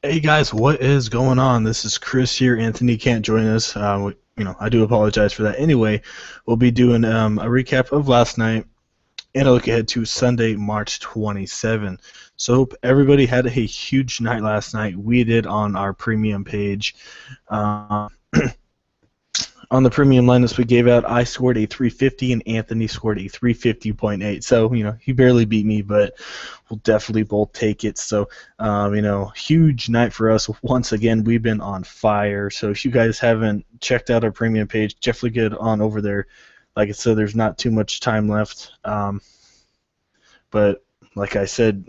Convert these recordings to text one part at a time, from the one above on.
Hey guys, what is going on? This is Chris here. Anthony can't join us. I do apologize for that. Anyway, we'll be doing a recap of last night and a look ahead to Sunday, March 27. So hope everybody had a huge night last night. We did on our premium page. Um, on the premium lineups we gave out, I scored a 350 and Anthony scored a 350.8. So, he barely beat me, but we'll definitely both take it. So, huge night for us. Once again, we've been on fire. So if you guys haven't checked out our premium page, definitely get on over there. Like I said, there's not too much time left. But like I said,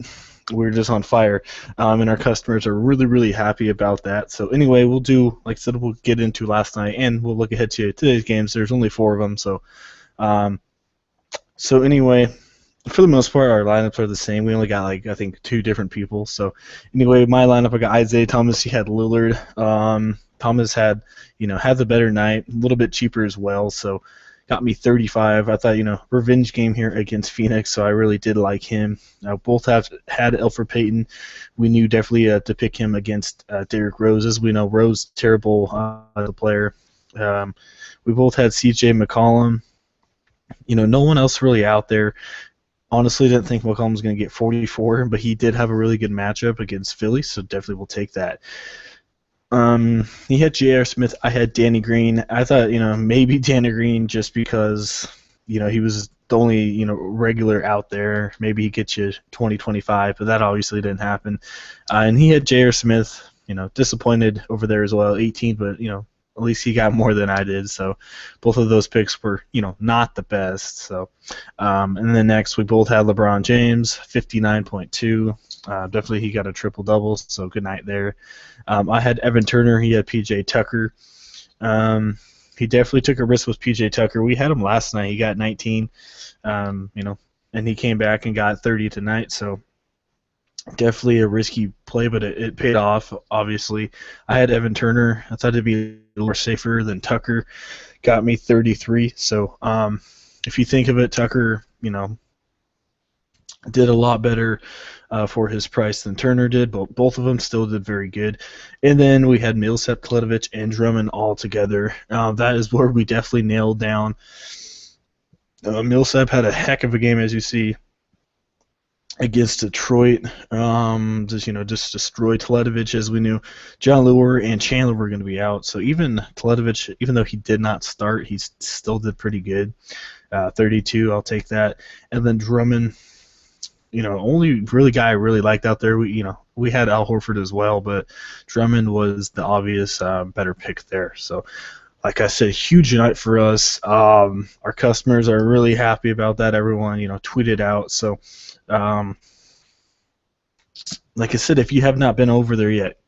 we're just on fire, and our customers are really, really happy about that. So anyway, we'll do, like I said, we'll get into last night, and we'll look ahead to today's games. There's only four of them, um, so anyway, for the most part, our lineups are the same. We only got I think two different people. So anyway, my lineup, I got Isaiah Thomas. He had Lillard. Thomas had the better night, a little bit cheaper as well. So got me 35. I thought, revenge game here against Phoenix, so I really did like him. Both have had Elfrid Payton. We knew definitely to pick him against Derrick Rose. As we know, Rose terrible as a player. We both had C.J. McCollum. No one else really out there. Honestly, didn't think McCollum was going to get 44, but he did have a really good matchup against Philly, so definitely we'll take that. He had J.R. Smith. I had Danny Green. I thought, maybe Danny Green just because, he was the only, regular out there. Maybe he gets you 20, 25, but that obviously didn't happen. And he had J.R. Smith, disappointed over there as well, 18, but, at least he got more than I did. So both of those picks were, not the best. So, and then next we both had LeBron James, 59.2. Definitely he got a triple-double, so good night there. I had Evan Turner. He had P.J. Tucker. He definitely took a risk with P.J. Tucker. We had him last night. He got 19, and he came back and got 30 tonight, so definitely a risky play, but it paid off, obviously. I had Evan Turner. I thought it'd be a little more safer than Tucker. Got me 33, so if you think of it, Tucker, did a lot better for his price than Turner did, but both of them still did very good. And then we had Millsap, Kletovich, and Drummond all together. That is where we definitely nailed down. Millsap had a heck of a game, as you see, against Detroit. Just destroyed Kletovich, as we knew. John Lure and Chandler were going to be out, so even Kletovich, even though he did not start, he still did pretty good. 32, I'll take that. And then Drummond, only really guy I really liked out there. We had Al Horford as well, but Drummond was the obvious better pick there. So, like I said, huge night for us. Our customers are really happy about that. Everyone, tweeted out. So, like I said, if you have not been over there yet,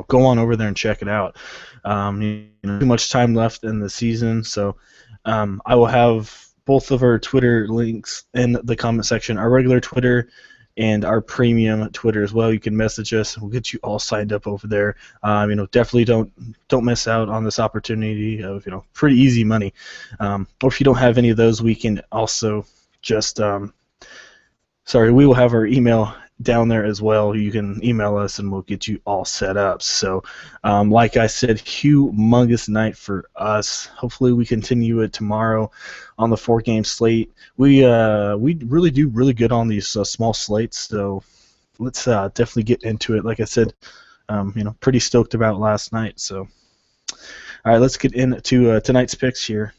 go on over there and check it out. Too much time left in the season, so I will have both of our Twitter links in the comment section, our regular Twitter and our premium Twitter as well. You can message us. We'll get you all signed up over there. Definitely don't miss out on this opportunity of pretty easy money. Or if you don't have any of those, we can also just we will have our email down there as well. You can email us and we'll get you all set up. So, like I said, humongous night for us. Hopefully we continue it tomorrow on the 4-game slate. We really do really good on these small slates. So let's definitely get into it. Like I said, pretty stoked about last night. So, all right, let's get into tonight's picks here.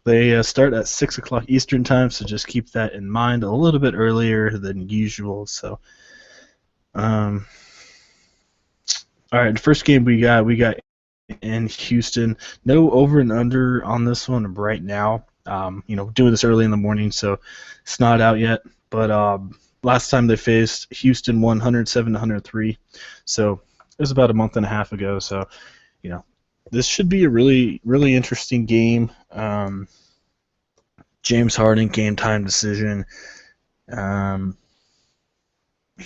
They start at 6 o'clock Eastern time, so just keep that in mind, a little bit earlier than usual. So, all right, the first game we got in Houston. No over and under on this one right now. Doing this early in the morning, so it's not out yet. But last time they faced, Houston won 107-103. So it was about a month and a half ago. So, this should be a really, really interesting game. James Harden, game time decision. He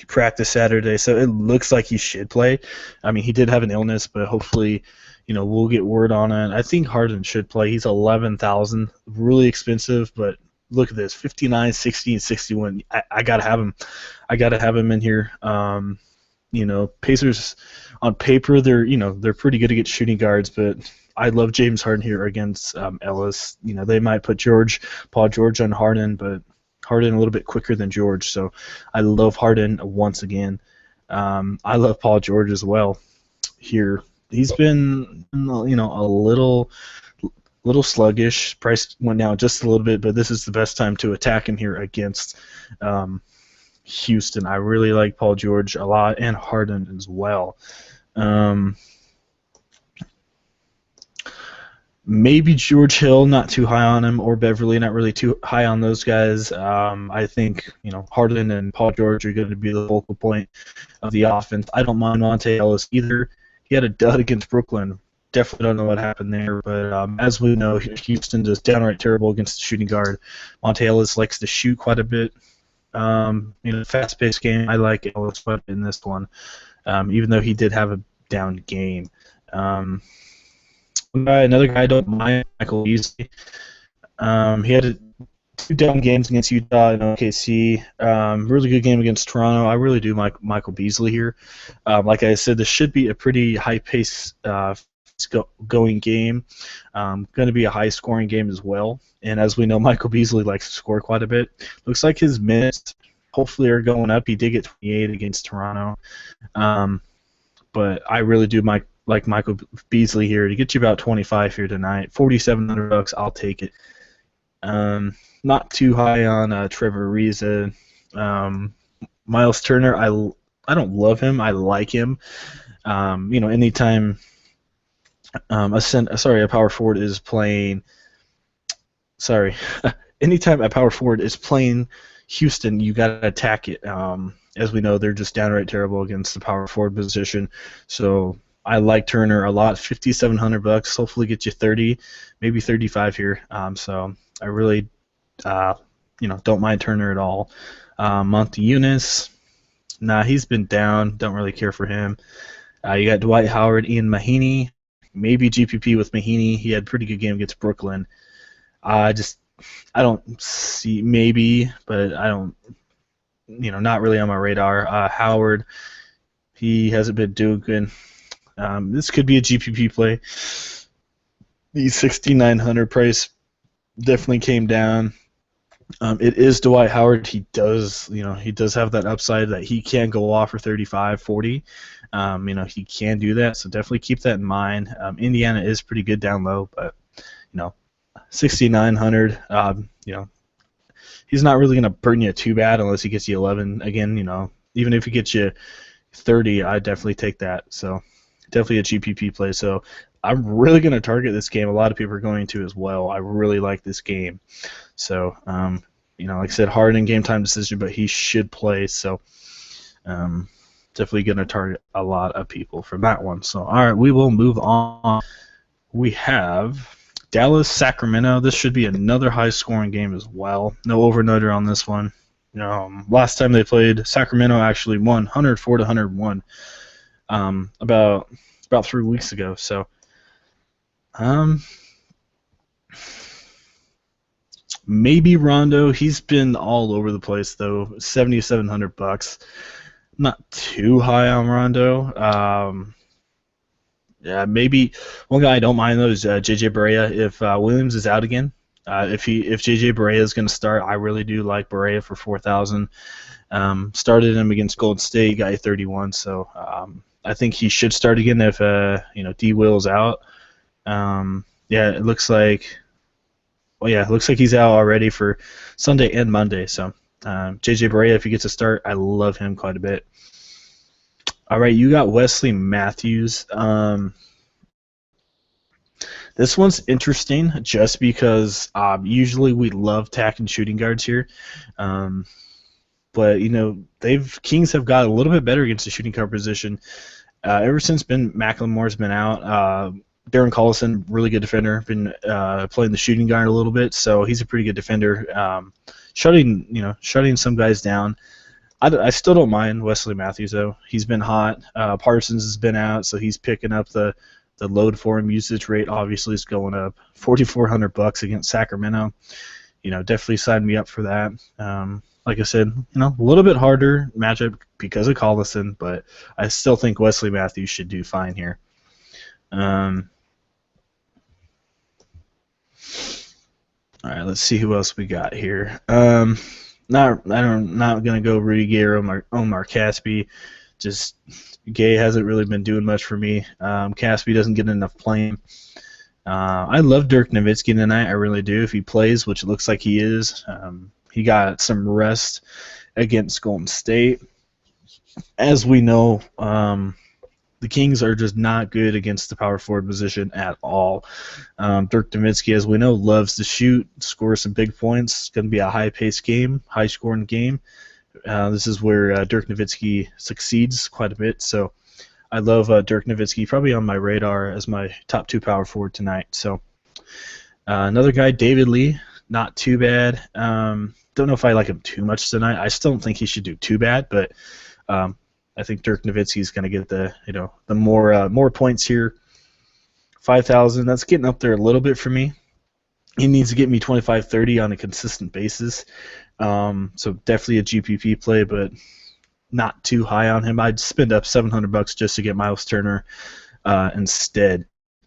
practiced Saturday, so it looks like he should play. I mean, he did have an illness, but hopefully, we'll get word on it. I think Harden should play. He's 11,000, really expensive, but look at this, 59, 60, and 61. I gotta have him. I gotta have him in here. Pacers on paper they're pretty good against shooting guards, but I love James Harden here against Ellis. They might put Paul George on Harden, but Harden a little bit quicker than George, so I love Harden once again. I love Paul George as well here. He's been a little sluggish. Price went down just a little bit, but this is the best time to attack him here against Houston. I really like Paul George a lot, and Harden as well. Maybe George Hill, not too high on him, or Beverly, not really too high on those guys. I think Harden and Paul George are going to be the focal point of the offense. I don't mind Monte Ellis either. He had a dud against Brooklyn. Definitely don't know what happened there, but as we know, Houston is downright terrible against the shooting guard. Monte Ellis likes to shoot quite a bit. Fast-paced game. I like Ellis quite in this one, even though he did have a down game. Another guy I don't mind, Michael Beasley. He had two down games against Utah and OKC. Really good game against Toronto. I really do like Michael Beasley here. Like I said, this should be a pretty high-paced going game. Going to be a high-scoring game as well. And as we know, Michael Beasley likes to score quite a bit. Looks like his minutes hopefully are going up. He did get 28 against Toronto. But I really do like Michael Beasley here to get you about 25 here tonight. $4,700, I'll take it. Not too high on Trevor Ariza. Miles Turner, I don't love him. I like him. Anytime a power forward is playing. Anytime a power forward is playing Houston, you got to attack it. As we know, they're just downright terrible against the power forward position. So I like Turner a lot. $5,700. Hopefully, get you 30, maybe 35 here. So I really, don't mind Turner at all. Monty Eunice, he's been down. Don't really care for him. You got Dwight Howard, Ian Mahinmi, maybe GPP with Mahinmi. He had a pretty good game against Brooklyn. I don't see, maybe, but I don't, not really on my radar. Howard, he hasn't been doing good. This could be a GPP play. The 6,900 price definitely came down. It is Dwight Howard. He does have that upside that he can go off for 35, 40. He can do that, so definitely keep that in mind. Indiana is pretty good down low, but 6,900. He's not really going to burn you too bad unless he gets you 11. Again, even if he gets you 30, I'd definitely take that. So definitely a GPP play. So I'm really going to target this game. A lot of people are going to as well. I really like this game. So, like I said, Harden game time decision, but he should play. So definitely going to target a lot of people for that one. So, all right, we will move on. We have Dallas, Sacramento. This should be another high-scoring game as well. No over and under on this one. Last time they played, Sacramento actually won 104-101 about 3 weeks ago. So, maybe Rondo. He's been all over the place though. $7,700. Not too high on Rondo. Yeah, maybe one guy I don't mind though is JJ Barea. If Williams is out again, if JJ Barea is going to start, I really do like Barea for 4,000. Started him against Golden State, got a 31. So I think he should start again if D Will's out. It looks like. Well, yeah, it looks like he's out already for Sunday and Monday. So JJ Barea, if he gets a start, I love him quite a bit. All right, you got Wesley Matthews. This one's interesting just because usually we love tacking shooting guards here. But, Kings have got a little bit better against the shooting guard position. Ever since Ben McLemore's been out, Darren Collison, really good defender, been playing the shooting guard a little bit, so he's a pretty good defender. Shutting some guys down. I still don't mind Wesley Matthews though. He's been hot. Parsons has been out, so he's picking up the load for him. Usage rate obviously is going up. $4,400 against Sacramento. Definitely sign me up for that. like I said, a little bit harder matchup because of Collison, but I still think Wesley Matthews should do fine here. All right, let's see who else we got here. Not gonna go Rudy Gay or Omar Caspi. Just Gay hasn't really been doing much for me. Caspi doesn't get enough playing. I love Dirk Nowitzki tonight. I really do. If he plays, which it looks like he is, he got some rest against Golden State. As we know, the Kings are just not good against the power forward position at all. Dirk Nowitzki, as we know, loves to shoot, score some big points. It's going to be a high-paced game, high-scoring game. This is where Dirk Nowitzki succeeds quite a bit. So I love Dirk Nowitzki, probably on my radar as my top 2 power forward tonight. So another guy, David Lee, not too bad. Don't know if I like him too much tonight. I still don't think he should do too bad, but I think Dirk Nowitzki is going to get the more points here. 5,000. That's getting up there a little bit for me. He needs to get me 25-30 on a consistent basis. So definitely a GPP play, but not too high on him. I'd spend up $700 just to get Miles Turner instead.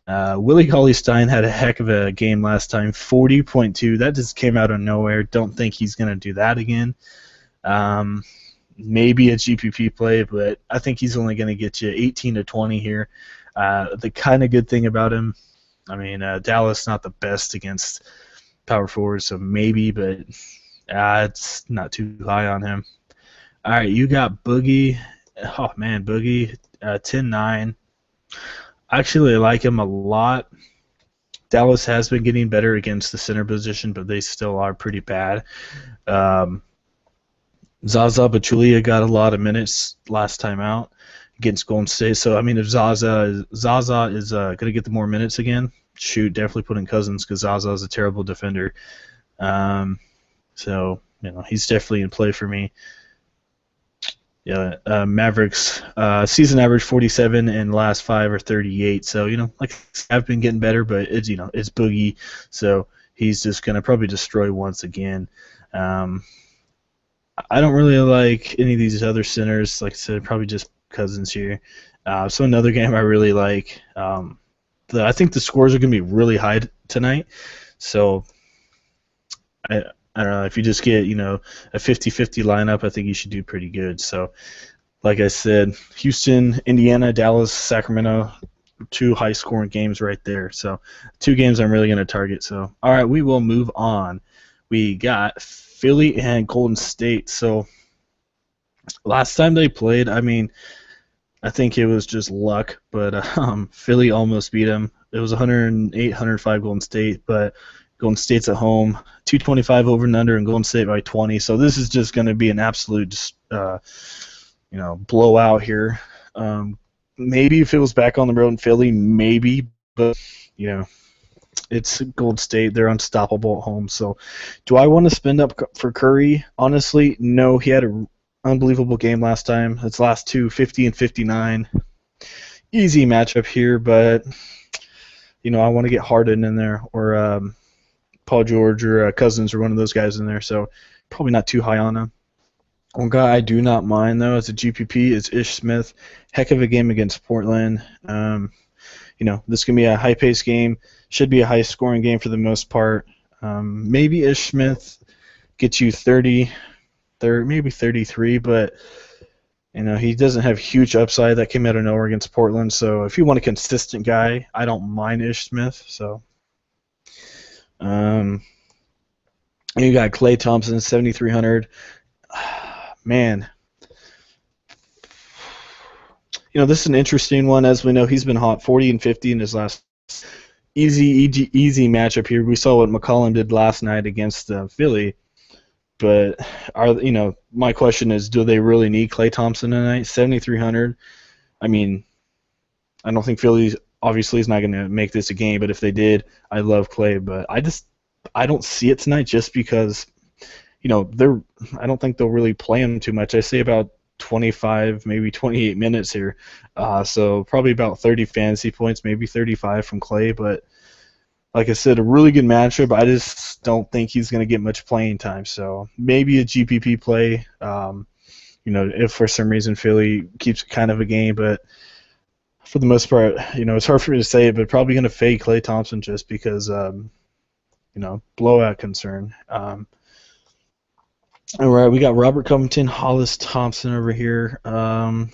Willie Cauley-Stein had a heck of a game last time, 40.2. That just came out of nowhere. Don't think he's going to do that again. Maybe a GPP play, but I think he's only going to get you 18 to 20 here. The kind of good thing about him, I mean, Dallas not the best against power forwards, so maybe, but it's not too high on him. All right, you got Boogie. Oh, man, Boogie, 10-9. I actually like him a lot. Dallas has been getting better against the center position, but they still are pretty bad. Zaza Pachulia got a lot of minutes last time out against Golden State. So, I mean, if Zaza is going to get the more minutes again, shoot, definitely put in Cousins because Zaza is a terrible defender. So, he's definitely in play for me. Yeah, Mavericks season average 47 and last 5 are 38. So, like I've been getting better, but it's it's Boogie, so he's just going to probably destroy once again. I don't really like any of these other centers. Like I said, probably just Cousins here. So another game I really like. I think the scores are going to be really high tonight. So I don't know. If you just get, a 50-50 lineup, I think you should do pretty good. So like I said, Houston, Indiana, Dallas, Sacramento, 2 high-scoring games right there. So 2 games I'm really going to target. So, all right, we will move on. We got Philly and Golden State. So last time they played, I mean, I think it was just luck, but Philly almost beat them. It was 108, 105 Golden State, but Golden State's at home, 225 over and under, and Golden State by 20. So this is just going to be an absolute, blowout here. Maybe if it was back on the road in Philly, maybe, but it's Golden State. They're unstoppable at home. So do I want to spend up for Curry? Honestly, no. He had an unbelievable game last time. His last 2, 50 and 59. Easy matchup here, but I want to get Harden in there or Paul George or Cousins or one of those guys in there. So probably not too high on him. One guy I do not mind, though, as a GPP is Ish Smith. Heck of a game against Portland. This can be a high-paced game. Should be a high-scoring game for the most part. Maybe Ish Smith gets you 30, maybe 33, but he doesn't have huge upside. That came out of nowhere against Portland. So if you want a consistent guy, I don't mind Ish Smith. So, you got Klay Thompson, 7,300. Man. This is an interesting one. As we know, he's been hot, 40 and 50 in his last easy matchup here. We saw what McCollum did last night against Philly. But my question is, do they really need Klay Thompson tonight? 7,300. I mean, I don't think Philly obviously is not going to make this a game. But if they did, I love Klay. But I don't see it tonight just because I don't think they'll really play him too much. I say about 25, maybe 28 minutes here. So probably about 30 fantasy points, maybe 35 from Klay. But like I said, a really good matchup. I just don't think he's going to get much playing time. So maybe a GPP play. If for some reason Philly keeps kind of a game, but for the most part, it's hard for me to say, but probably going to fade Klay Thompson just because, blowout concern. All right, we got Robert Covington, Hollis Thompson over here. Covington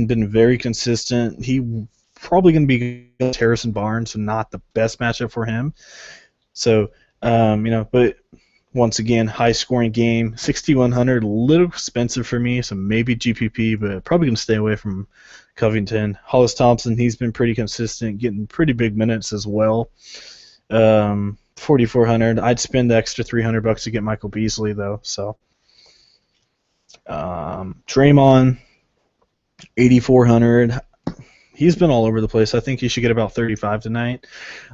been very consistent. He probably going to be against Harrison Barnes, so not the best matchup for him. So, but once again, high scoring game, 6,100, a little expensive for me, so maybe GPP, but probably going to stay away from Covington. Hollis Thompson, he's been pretty consistent, getting pretty big minutes as well. 4,400. I'd spend the extra $300 to get Michael Beasley though. So, Draymond, 8,400. He's been all over the place. I think he should get about 35 tonight.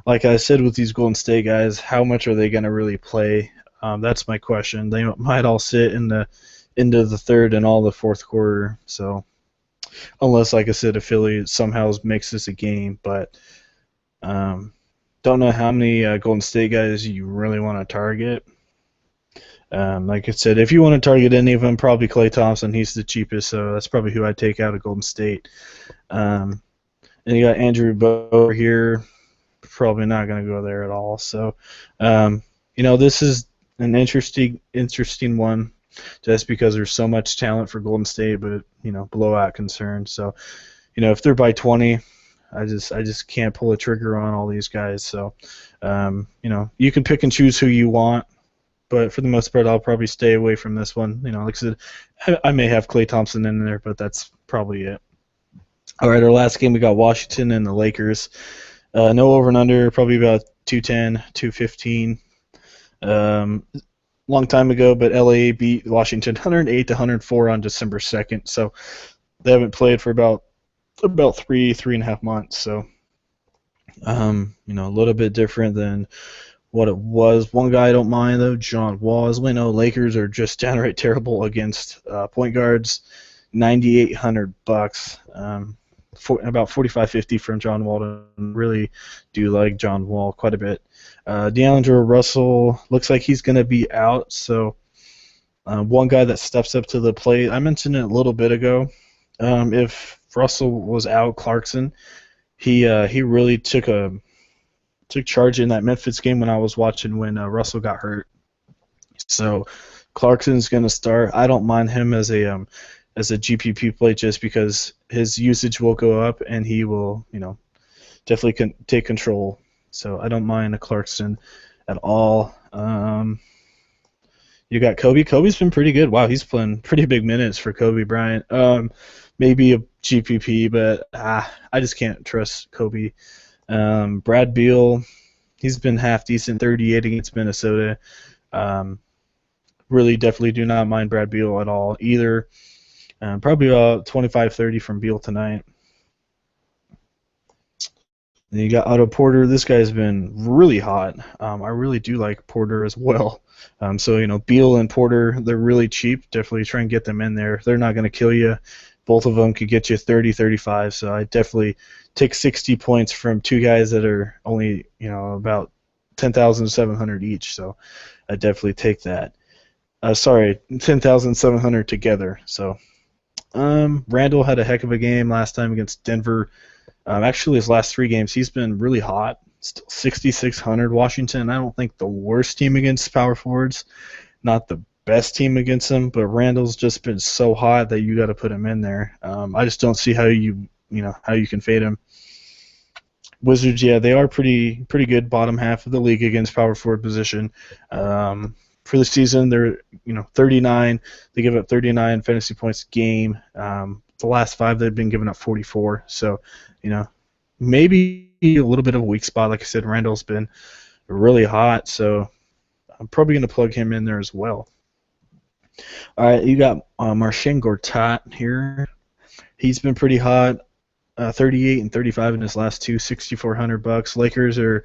Like I said with these Golden State guys, how much are they going to really play? That's my question. They might all sit in the end of the third and all the fourth quarter. So, unless, like I said, a Philly somehow makes this a game, but don't know how many Golden State guys you really want to target. Like I said, if you want to target any of them, probably Klay Thompson. He's the cheapest, so that's probably who I'd take out of Golden State. And you got Andrew Bow over here. Probably not going to go there at all. So, this is an interesting one just because there's so much talent for Golden State, but, blowout concern. So, if they're by 20, I just can't pull a trigger on all these guys. So, you can pick and choose who you want, but for the most part, I'll probably stay away from this one. Like I said, I may have Klay Thompson in there, but that's probably it. All right, our last game, we got Washington and the Lakers. No over and under, probably about 210, 215. Long time ago, but LA beat Washington 108 to 104 on December 2nd. So they haven't played for about 3.5 months. So, a little bit different than what it was. One guy I don't mind, though, John Wall. As we know, Lakers are just downright terrible against point guards. $9,800. About $4,550 from John Wall. Really do like John Wall quite a bit. D'Angelo Russell looks like he's going to be out. So one guy that steps up to the plate, I mentioned it a little bit ago. If Russell was out, Clarkson, he really took charge in that Memphis game when I was watching when Russell got hurt. So Clarkson's going to start. I don't mind him as a GPP play just because his usage will go up and he will, definitely take control. So I don't mind a Clarkson at all. You got Kobe. Kobe's been pretty good. Wow, he's playing pretty big minutes for Kobe Bryant. Maybe a GPP, but I just can't trust Kobe. Brad Beal, he's been half decent, 38 against Minnesota. Really definitely do not mind Brad Beal at all either. Probably about 25-30 from Beal tonight. And you got Otto Porter. This guy's been really hot. I really do like Porter as well. So, Beal and Porter, they're really cheap. Definitely try and get them in there. They're not going to kill you. Both of them could get you 30, 35. So I definitely take 60 points from two guys that are only, about 10,700 each. So I definitely take that. 10,700 together. So Randall had a heck of a game last time against Denver. Actually, his last three games, he's been really hot. Still 6,600 Washington. I don't think the worst team against power forwards. Not the best team against them, but Randall's just been so hot that you got to put him in there. I just don't see how you can fade him. Wizards, yeah, they are pretty good bottom half of the league against power forward position. For the season, they're 39. They give up 39 fantasy points a game. The last 5 they've been giving up 44. So, maybe a little bit of a weak spot. Like I said, Randall's been really hot, so I'm probably going to plug him in there as well. All right, you got Marcin Gortat here. He's been pretty hot. 38 and 35 in his last two, $6,400. Lakers are,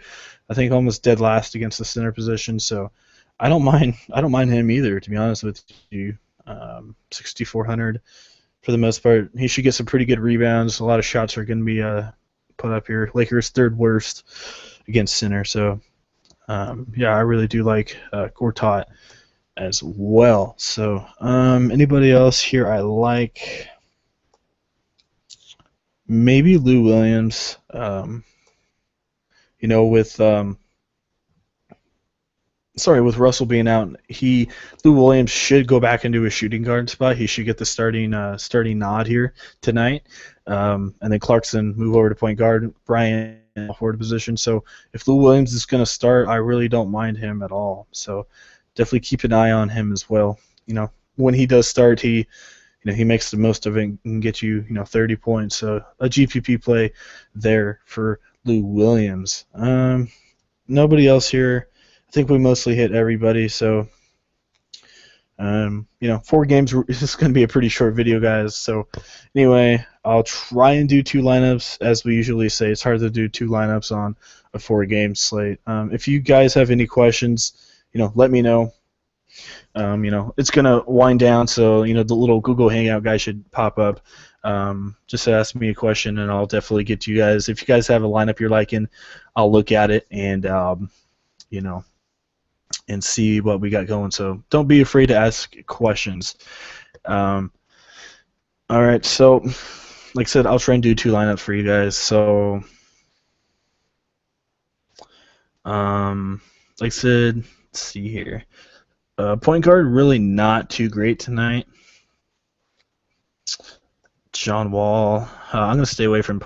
I think, almost dead last against the center position, so I don't mind him either, to be honest with you. 6,400 for the most part. He should get some pretty good rebounds. A lot of shots are going to be put up here. Lakers third worst. against center. So yeah, I really do like Gortat as well. So anybody else here I like? Maybe Lou Williams. With with Russell being out, Lou Williams should go back into a shooting guard spot. He should get the starting nod here tonight, and then Clarkson move over to point guard. Bryant forward position. So if Lou Williams is going to start, I really don't mind him at all. So definitely keep an eye on him as well. When he does start, he makes the most of it and can get you 30 points. So a GPP play there for Lou Williams. Nobody else here. I think we mostly hit everybody. So 4 games is going to be a pretty short video, guys. So anyway, I'll try and do 2 lineups. As we usually say, it's hard to do 2 lineups on a 4-game slate. If you guys have any questions, let me know. It's going to wind down, so the little Google Hangout guy should pop up. Just ask me a question, and I'll definitely get to you guys. If you guys have a lineup you're liking, I'll look at it and and see what we got going. So don't be afraid to ask questions. All right, so like I said, I'll try and do 2 lineups for you guys. So like I said, let's see here. Point guard, really not too great tonight. John Wall. I'm going to stay away from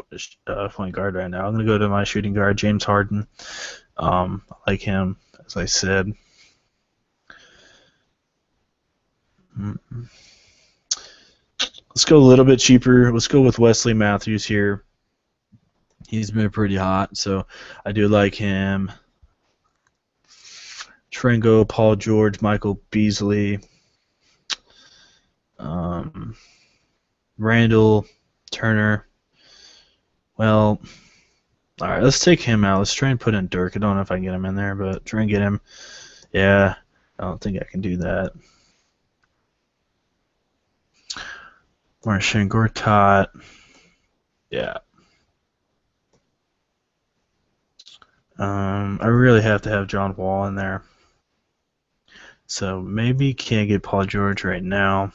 point guard right now. I'm going to go to my shooting guard, James Harden. I like him, as I said. Let's go a little bit cheaper. Let's go with Wesley Matthews here. He's been pretty hot, so I do like him. Trengo, Paul George, Michael Beasley, Randall, Turner. Well, all right, let's take him out. Let's try and put in Dirk. I don't know if I can get him in there, but try and get him. Yeah, I don't think I can do that. Marcin Gortat. Yeah. I really have to have John Wall in there. So maybe can't get Paul George right now.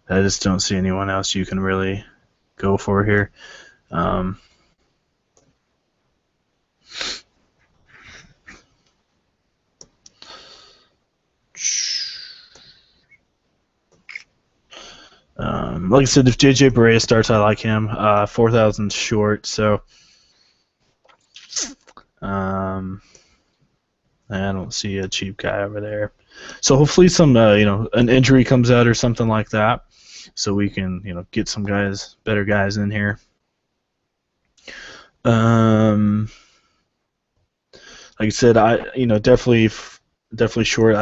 I just don't see anyone else you can really go for here. Like I said, if JJ Barea starts, I like him. 4,000 short, so I don't see a cheap guy over there. So hopefully some an injury comes out or something like that, so we can get some better guys in here. Like I said, I definitely short.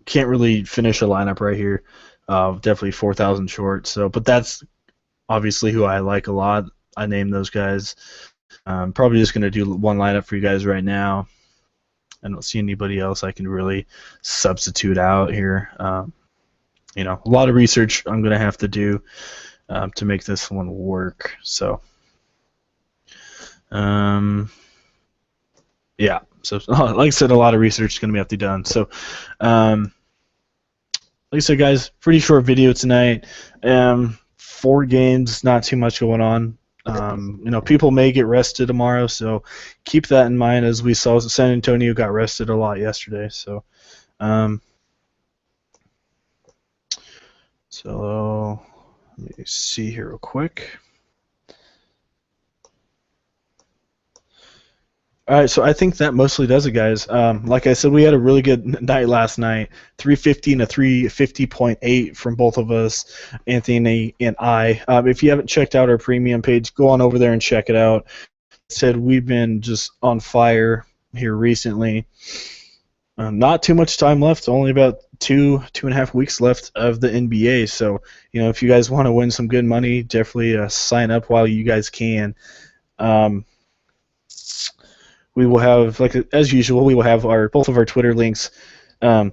Can't really finish a lineup right here. Definitely 4,000 short. So, but that's obviously who I like a lot. I named those guys. Probably just going to do 1 lineup for you guys right now. I don't see anybody else I can really substitute out here. A lot of research I'm going to have to do to make this one work. So, yeah. So, like I said, a lot of research is going to have to be done. So, like I said, guys, pretty short video tonight. 4 games, not too much going on. People may get rested tomorrow, so keep that in mind. As we saw, San Antonio got rested a lot yesterday. So, let me see here real quick. All right, so I think that mostly does it, guys. Like I said, we had a really good night last night. 350 and a 350.8 from both of us, Anthony and I. If you haven't checked out our premium page, go on over there and check it out. Said we've been just on fire here recently. Not too much time left. Only about 2.5 weeks left of the NBA. So if you guys want to win some good money, definitely sign up while you guys can. We will have, as usual, we will have both of our Twitter links in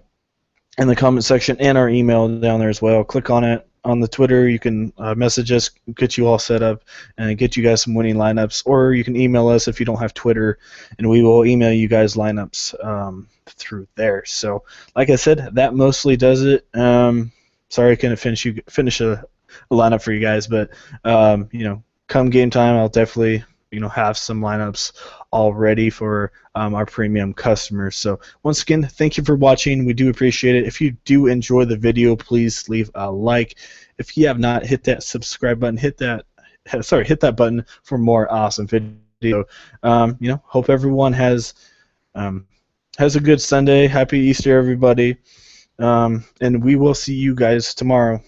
the comment section and our email down there as well. Click on it. on the Twitter. You can message us, get you all set up, and get you guys some winning lineups. Or you can email us if you don't have Twitter, and we will email you guys lineups through there. So, like I said, that mostly does it. Sorry I couldn't finish a lineup for you guys, but come game time, I'll definitely have some lineups all ready for our premium customers. So once again, thank you for watching. We do appreciate it. If you do enjoy the video, please leave a like. If you have not, hit that subscribe button. Hit that button for more awesome video. Hope everyone has a good Sunday. Happy Easter, everybody. And we will see you guys tomorrow.